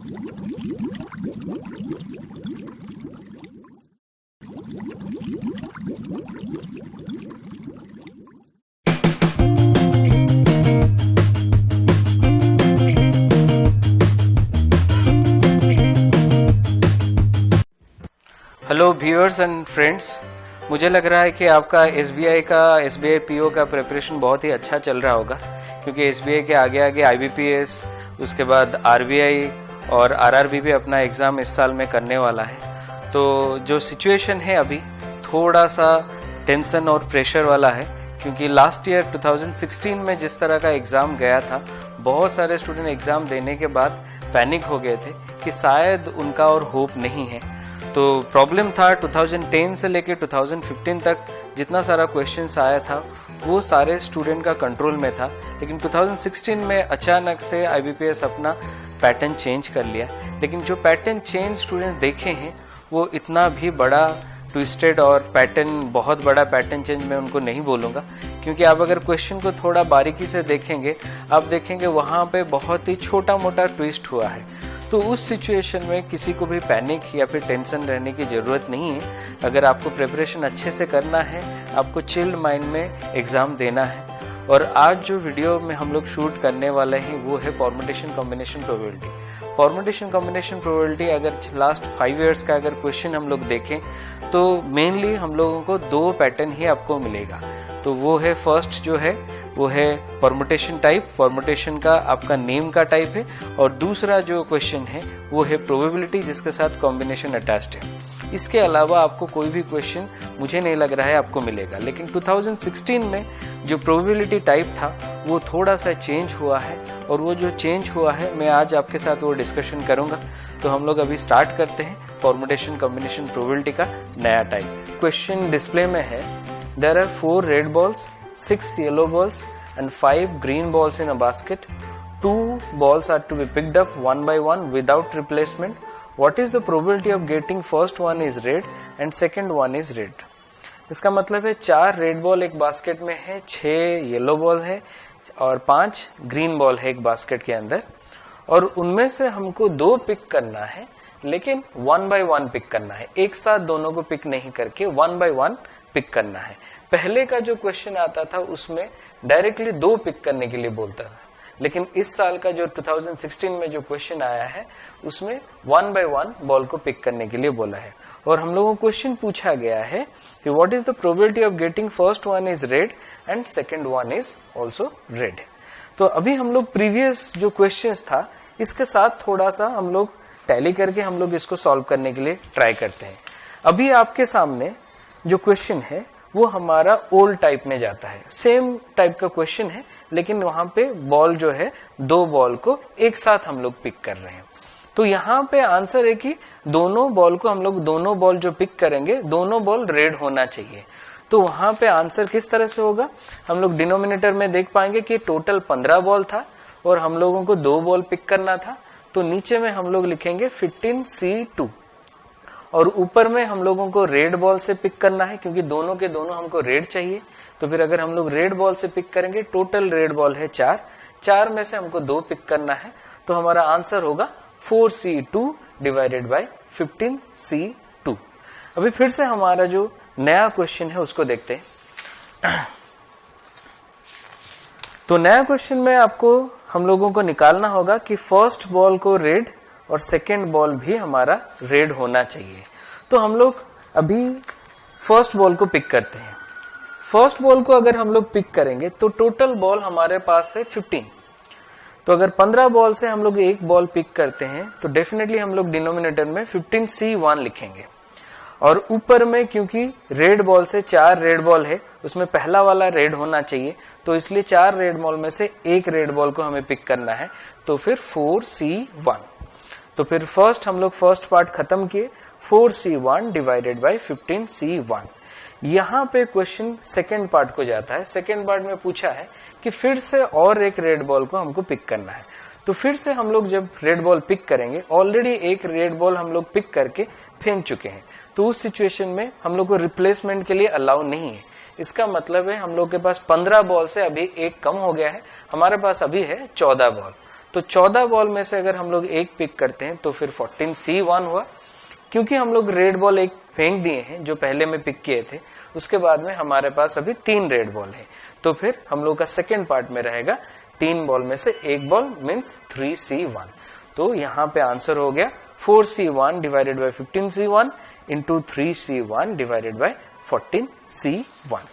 Hello viewers and friends, मुझे लग रहा है कि आपका एसबीआई पीओ का प्रिपरेशन बहुत ही अच्छा चल रहा होगा, क्योंकि एसबीआई के आगे आगे आईबीपीएस, उसके बाद आरबीआई और आरआरबी भी अपना एग्ज़ाम इस साल में करने वाला है। तो जो सिचुएशन है अभी थोड़ा सा टेंशन और प्रेशर वाला है, क्योंकि लास्ट ईयर 2016 में जिस तरह का एग्ज़ाम गया था, बहुत सारे स्टूडेंट एग्ज़ाम देने के बाद पैनिक हो गए थे कि शायद उनका और होप नहीं है। तो प्रॉब्लम था 2010 से लेके 2015 तक जितना सारा क्वेश्चंस आया था वो सारे स्टूडेंट का कंट्रोल में था, लेकिन 2016 में अचानक से आईबीपीएस अपना पैटर्न चेंज कर लिया। लेकिन जो पैटर्न चेंज स्टूडेंट देखे हैं वो इतना भी बड़ा ट्विस्टेड और बहुत बड़ा पैटर्न चेंज मैं उनको नहीं बोलूँगा, क्योंकि आप अगर क्वेश्चन को थोड़ा बारीकी से देखेंगे आप देखेंगे वहाँ पे बहुत ही छोटा मोटा ट्विस्ट हुआ है। तो उस सिचुएशन में किसी को भी पैनिक या फिर टेंशन रहने की ज़रूरत नहीं है। अगर आपको प्रिपरेशन अच्छे से करना है, आपको चिल्ड माइंड में एग्ज़ाम देना है। और आज जो वीडियो में हम लोग शूट करने वाले हैं वो है permutation combination probability. Permutation combination probability अगर लास्ट 5 इयर्स का अगर क्वेश्चन हम लोग देखें तो मेनली हम लोगों को 2 पैटर्न ही आपको मिलेगा। तो वो है फर्स्ट जो है वो है परम्यूटेशन टाइप, परम्यूटेशन का आपका नेम का टाइप है, और दूसरा जो क्वेश्चन है वो है प्रोबेबिलिटी जिसके साथ कॉम्बिनेशन अटैच्ड है। इसके अलावा आपको कोई भी क्वेश्चन मुझे नहीं लग रहा है आपको मिलेगा। लेकिन 2016 में जो प्रोबेबिलिटी टाइप था वो थोड़ा सा चेंज हुआ है, और वो जो चेंज हुआ है मैं आज आपके साथ वो डिस्कशन करूंगा। तो हम लोग अभी स्टार्ट करते हैं परम्यूटेशन कॉम्बिनेशन प्रोबेबिलिटी का नया टाइप। क्वेश्चन डिस्प्ले में है, there are 4 red balls, 6 yellow balls and 5 green balls in a basket. 2 balls are to be picked up one by one without replacement. What is the probability of getting first one is red and second one is red? इसका मतलब है 4 red ball एक basket में है, 6 yellow ball है और 5 green ball है एक बास्केट के अंदर, और उनमें से हमको 2 पिक करना है, लेकिन 1 by 1 पिक करना है। एक साथ दोनों को पिक नहीं करके 1 by 1 पिक करना है। पहले का जो क्वेश्चन आता था उसमें डायरेक्टली 2 पिक करने के लिए बोलता था, लेकिन इस साल का जो 2016 में जो क्वेश्चन आया है उसमें 1 by 1 बॉल को पिक करने के लिए बोला है। और हम लोगों को क्वेश्चन पूछा गया है कि what is the probability of getting first one is red and second one is also red. तो अभी हम लोग प्रीवियस जो क्वेश्चंस था इसके साथ थोड़ा सा हम लोग टैली करके हम लोग इसको सॉल्व करने के लिए ट्राई करते हैं। अभी आपके सामने जो क्वेश्चन है वो हमारा ओल्ड टाइप में जाता है, सेम टाइप का क्वेश्चन है, लेकिन वहां पे बॉल जो है 2 बॉल को एक साथ हम लोग पिक कर रहे हैं। तो यहाँ पे आंसर है कि दोनों बॉल को हम लोग दोनों बॉल जो पिक करेंगे दोनों बॉल रेड होना चाहिए। तो वहां पे आंसर किस तरह से होगा, हम लोग डिनोमिनेटर में देख पाएंगे कि टोटल 15 बॉल था और हम लोगों को 2 बॉल पिक करना था। तो नीचे में हम लोग लिखेंगे 15C2, और ऊपर में हम लोगों को रेड बॉल से पिक करना है, क्योंकि दोनों के दोनों हमको रेड चाहिए। तो फिर अगर हम लोग रेड बॉल से पिक करेंगे, टोटल रेड बॉल है 4 में से हमको 2 पिक करना है, तो हमारा आंसर होगा 4C2 डिवाइडेड बाय 15C2। अभी फिर से हमारा जो नया क्वेश्चन है उसको देखते हैं। तो नया क्वेश्चन में आपको हम लोगों को निकालना होगा कि फर्स्ट बॉल को रेड और सेकेंड बॉल भी हमारा रेड होना चाहिए। तो हम लोग अभी फर्स्ट बॉल को पिक करते हैं। फर्स्ट बॉल को अगर हम लोग पिक करेंगे तो टोटल बॉल हमारे पास है 15। तो अगर 15 बॉल से हम लोग एक बॉल पिक करते हैं तो डेफिनेटली हम लोग डिनोमिनेटर में 15C1 लिखेंगे, और ऊपर में क्योंकि रेड बॉल से 4 रेड बॉल है उसमें पहला वाला रेड होना चाहिए, तो इसलिए 4 रेड बॉल में से एक रेड बॉल को हमें पिक करना है, तो फिर 4C1। तो फिर फर्स्ट हम लोग फर्स्ट पार्ट खत्म किए, 4C1 डिवाइडेड बाय 15C1। यहाँ पे क्वेश्चन सेकेंड पार्ट को जाता है। सेकेंड पार्ट में पूछा है कि फिर से और एक रेड बॉल को हमको पिक करना है। तो फिर से हम लोग जब रेड बॉल पिक करेंगे, ऑलरेडी एक रेड बॉल हम लोग पिक करके फेंक चुके हैं, तो उस सिचुएशन में हम लोग को रिप्लेसमेंट के लिए अलाउ नहीं है। इसका मतलब है हम लोग के पास 15 बॉल से अभी एक कम हो गया है, हमारे पास अभी है 14 बॉल। तो 14 बॉल में से अगर हम लोग एक पिक करते हैं तो फिर 14C1 हुआ। क्योंकि हम लोग रेड बॉल एक फेंक दिए हैं जो पहले में पिक किए थे, उसके बाद में हमारे पास अभी 3 रेड बॉल है, तो फिर हम लोग का सेकेंड पार्ट में रहेगा 3 बॉल में से एक बॉल मीन्स 3C1। तो यहाँ पे आंसर हो गया 4C1 divided by 15C1 into 3C1 divided by 14C1।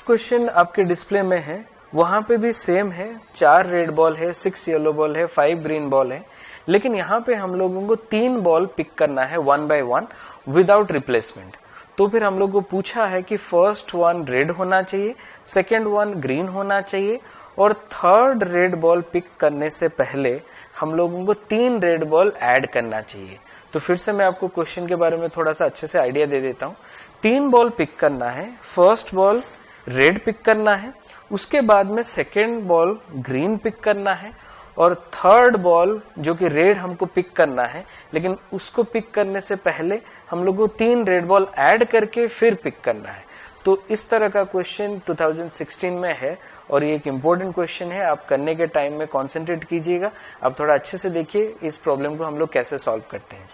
Question आपके डिस्प्ले में है, वहां पे भी सेम है, 4 रेड बॉल है, 6 येलो बॉल है, 5 ग्रीन बॉल है, लेकिन यहाँ पे हम लोगों को 3 बॉल पिक करना है 1 by 1 विदाउट रिप्लेसमेंट। तो फिर हम लोग को पूछा है कि फर्स्ट वन रेड होना चाहिए, सेकेंड वन ग्रीन होना चाहिए, और थर्ड रेड बॉल पिक करने से पहले हम लोगों को 3 रेड बॉल ऐड करना चाहिए। तो फिर से मैं आपको क्वेश्चन के बारे में थोड़ा सा अच्छे से आइडिया दे देता हूँ। 3 बॉल पिक करना है, फर्स्ट बॉल रेड पिक करना है, उसके बाद में सेकेंड बॉल ग्रीन पिक करना है, और थर्ड बॉल जो कि रेड हमको पिक करना है, लेकिन उसको पिक करने से पहले हम लोग को 3 रेड बॉल ऐड करके फिर पिक करना है। तो इस तरह का क्वेश्चन 2016 में है, और ये एक इम्पोर्टेंट क्वेश्चन है। आप करने के टाइम में कॉन्सेंट्रेट कीजिएगा, आप थोड़ा अच्छे से देखिए इस प्रॉब्लम को हम लोग कैसे सॉल्व करते हैं।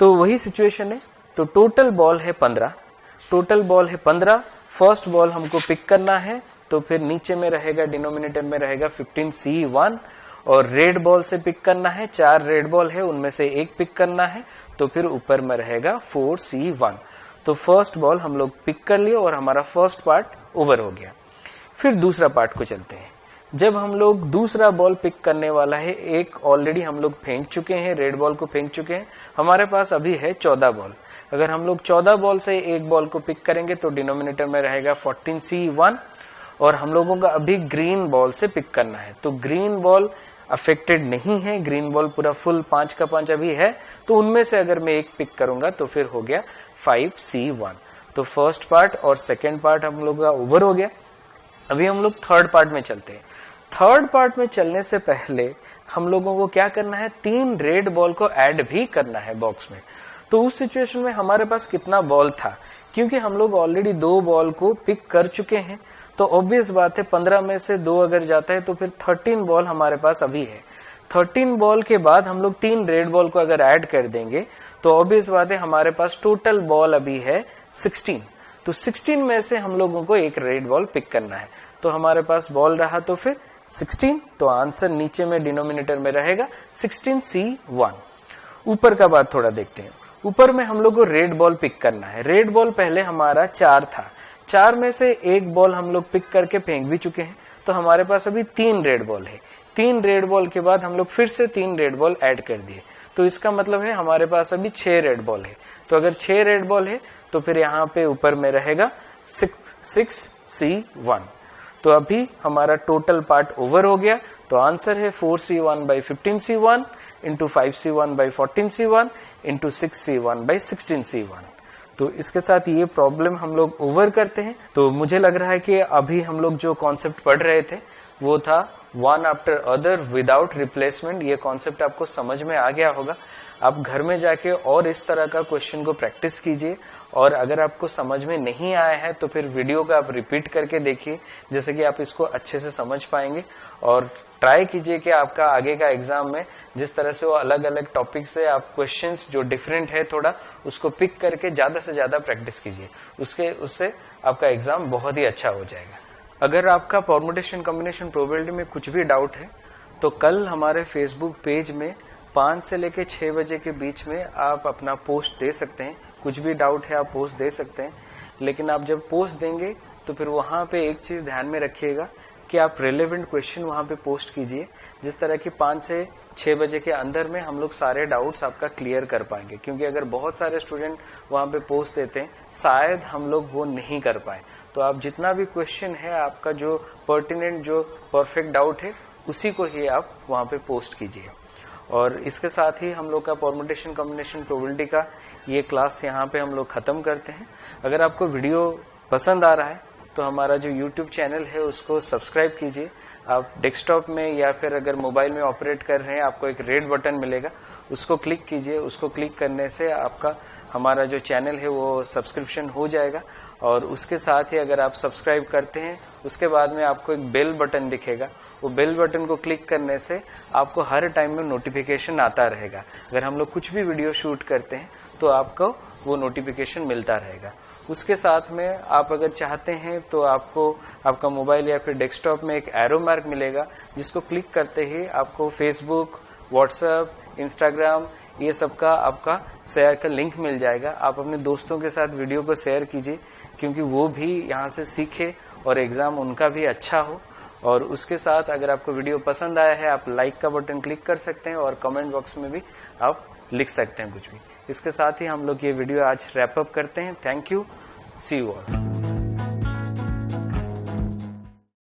तो वही सिचुएशन है। तो टोटल बॉल है 15, टोटल बॉल है 15, फर्स्ट बॉल हमको पिक करना है, तो फिर नीचे में रहेगा, डिनोमिनेटर में रहेगा 15C1, और रेड बॉल से पिक करना है, 4 रेड बॉल है, उनमें से एक पिक करना है, तो फिर ऊपर में रहेगा 4C1। तो फर्स्ट बॉल हम लोग पिक कर लिए और हमारा फर्स्ट पार्ट ओवर हो गया। फिर दूसरा पार्ट को चलते हैं। जब हम लोग दूसरा बॉल पिक करने वाला है, एक ऑलरेडी हम लोग फेंक चुके हैं, रेड बॉल को फेंक चुके हैं, हमारे पास अभी है 14 बॉल। अगर हम लोग 14 बॉल से एक बॉल को पिक करेंगे तो डिनोमिनेटर में रहेगा 14C1, और हम लोगों का अभी ग्रीन बॉल से पिक करना है। तो ग्रीन बॉल अफेक्टेड नहीं है, ग्रीन बॉल पूरा फुल 5 का 5 अभी है, तो उनमें से अगर मैं एक पिक करूंगा तो फिर हो गया 5C1। तो फर्स्ट पार्ट और सेकेंड पार्ट हम लोग का ओवर हो गया। अभी हम लोग थर्ड पार्ट में चलते हैं। थर्ड पार्ट में चलने से पहले हम लोगों को क्या करना है, 3 रेड बॉल को ऐड भी करना है बॉक्स में। तो उस सिचुएशन में हमारे पास कितना बॉल था, क्योंकि हम लोग ऑलरेडी 2 बॉल को पिक कर चुके हैं, तो ऑब्वियस बात है 15 में से 2 अगर जाता है तो फिर 13 बॉल हमारे पास अभी है। 13 बॉल के बाद हम लोग 3 रेड बॉल को अगर ऐड कर देंगे तो ऑब्वियस बात है हमारे पास टोटल बॉल अभी है 16। तो 16 में से हम लोगों को एक रेड बॉल पिक करना है, तो हमारे पास बॉल रहा तो फिर 16। तो आंसर नीचे में डिनोमिनेटर में रहेगा 16C1। ऊपर का बात थोड़ा देखते हैं। ऊपर में हम लोग को रेड बॉल पिक करना है। रेड बॉल पहले हमारा 4 था, 4 में से एक बॉल हम लोग पिक करके फेंक भी चुके हैं, तो हमारे पास अभी 3 रेड बॉल है। 3 रेड बॉल के बाद हम लोग फिर से 3 रेड बॉल ऐड कर दिए, तो इसका मतलब है हमारे पास अभी 6 रेड बॉल है। तो अगर 6 रेड बॉल है तो फिर यहाँ पे ऊपर में रहेगा 6C1। तो अभी हमारा टोटल पार्ट ओवर हो गया। तो आंसर है 4C1 by 15C1 into 5C1 by 14C1 into 6C1 by 16C1। तो इसके साथ ये प्रॉब्लम हम लोग ओवर करते हैं। तो मुझे लग रहा है कि अभी हम लोग जो कॉन्सेप्ट पढ़ रहे थे वो था one after other without replacement. ये कॉन्सेप्ट आपको समझ में आ गया होगा। आप घर में जाके और इस तरह का क्वेश्चन को प्रैक्टिस कीजिए, और अगर आपको समझ में नहीं आया है तो फिर वीडियो को आप रिपीट करके देखिए, जैसे कि आप इसको अच्छे से समझ पाएंगे। और ट्राई कीजिए कि आपका आगे का एग्जाम में जिस तरह से वो अलग अलग टॉपिक से आप क्वेश्चंस जो डिफरेंट है थोड़ा उसको पिक करके ज्यादा से ज्यादा प्रैक्टिस कीजिए, उससे आपका एग्जाम बहुत ही अच्छा हो जाएगा। अगर आपका परम्यूटेशन कॉम्बिनेशन प्रोबेबिलिटी में कुछ भी डाउट है तो कल हमारे फेसबुक पेज में 5 से लेकर 6 बजे के बीच में आप अपना पोस्ट दे सकते हैं। कुछ भी डाउट है आप पोस्ट दे सकते हैं, लेकिन आप जब पोस्ट देंगे तो फिर वहां पे एक चीज ध्यान में रखिएगा कि आप रेलेवेंट क्वेश्चन वहां पे पोस्ट कीजिए, जिस तरह की 5 से 6 बजे के अंदर में हम लोग सारे डाउट्स आपका क्लियर कर पाएंगे। क्योंकि अगर बहुत सारे स्टूडेंट वहां पे पोस्ट देते हैं शायद हम लोग वो नहीं कर पाए। तो आप जितना भी क्वेश्चन है आपका जो पर्टिनेंट जो परफेक्ट डाउट है उसी को ही आप वहां पे पोस्ट कीजिए। और इसके साथ ही हम लोग का परम्यूटेशन कॉम्बिनेशन प्रोबेबिलिटी का ये क्लास यहाँ पे हम लोग खत्म करते हैं। अगर आपको वीडियो पसंद आ रहा है तो हमारा जो YouTube चैनल है उसको सब्सक्राइब कीजिए। आप डेस्कटॉप में या फिर अगर मोबाइल में ऑपरेट कर रहे हैं, आपको एक रेड बटन मिलेगा, उसको क्लिक कीजिए। उसको क्लिक करने से आपका हमारा जो चैनल है वो सब्सक्रिप्शन हो जाएगा। और उसके साथ ही अगर आप सब्सक्राइब करते हैं, उसके बाद में आपको एक बेल बटन दिखेगा। वो बेल बटन को क्लिक करने से आपको हर टाइम में नोटिफिकेशन आता रहेगा। अगर हम लोग कुछ भी वीडियो शूट करते हैं तो आपको वो नोटिफिकेशन मिलता रहेगा। उसके साथ में आप अगर चाहते हैं तो आपको आपका मोबाइल या फिर डेस्कटॉप में एक एरो मार्क मिलेगा, जिसको क्लिक करते ही आपको फेसबुक, व्हाट्सएप, इंस्टाग्राम ये सब का आपका शेयर का लिंक मिल जाएगा। आप अपने दोस्तों के साथ वीडियो को शेयर कीजिए, क्योंकि वो भी यहाँ से सीखे और एग्जाम उनका भी अच्छा हो। और उसके साथ अगर आपको वीडियो पसंद आया है, आप लाइक का बटन क्लिक कर सकते हैं और कमेंट बॉक्स में भी आप लिख सकते हैं कुछ भी। इसके साथ ही हम लोग ये वीडियो आज रैप अप करते हैं। Thank you, see you all.